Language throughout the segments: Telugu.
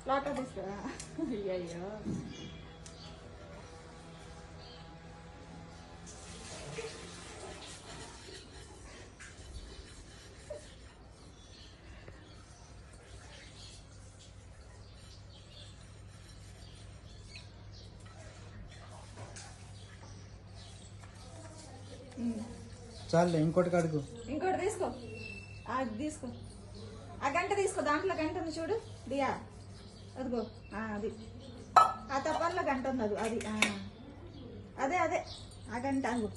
లోటా తీసుకురా. అయ్యో చాలే ఇంకోటి కడుగు. ఇంకోటి తీసుకో. అది తీసుకో. ఆ గంట తీసుకో. దాంట్లో గంట ఉంది చూడు దియా. అదిగో అది ఆ తపాల్లో గంట ఉంది. అది అదే అదే ఆ గంట. అదిగో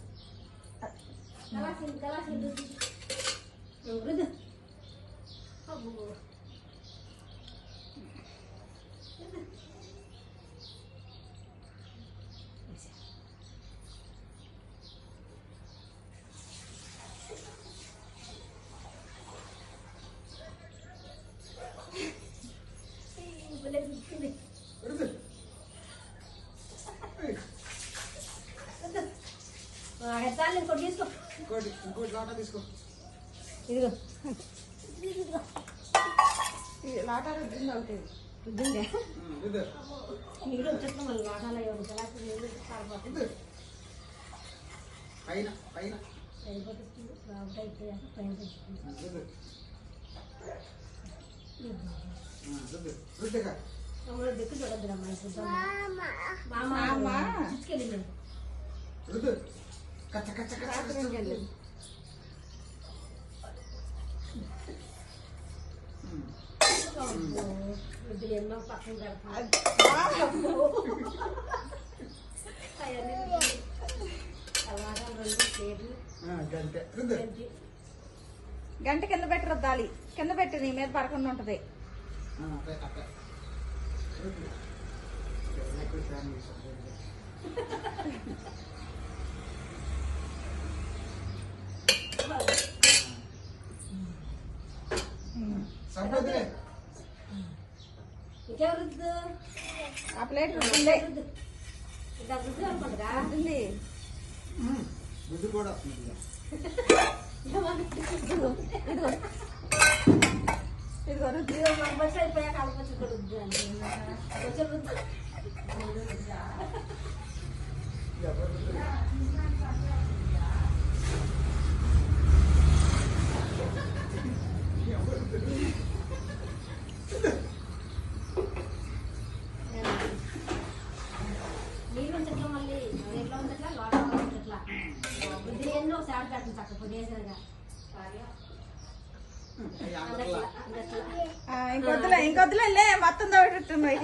ఇంకోటి లాటా తీసుకో. ఇదిగో లాటా రుద్దింది ఒకటి. రుద్దిందే నీళ్ళు వచ్చేస్తా మళ్ళీ లాటాలో పైన పైన దిక్కు చూడద్దురమ్మా. తీసుకెళ్ళి కచ్చ కచ్చ కచ్చ ఎన్నో పక్కన గంట కింద పెట్టి రుద్దాలి. కింద పెట్టి నీ మీద పడకుండా ఉంటది. ఆ ప్లేట్ రుద్దుంది. రుద్దుంది. ఇదిగో రుద్దు. బస్ అయిపోయాక నీళ్ళు ఉంచట్లా. మళ్ళీ నీళ్ళు ఉంచట్లా. లోటా ఉంచట్లా. ఇది ఎన్నో సాడి పెట్టింది చక్క చేసారుగా. ఇంకొద్దులే మొత్తం తోడుతున్నాయి.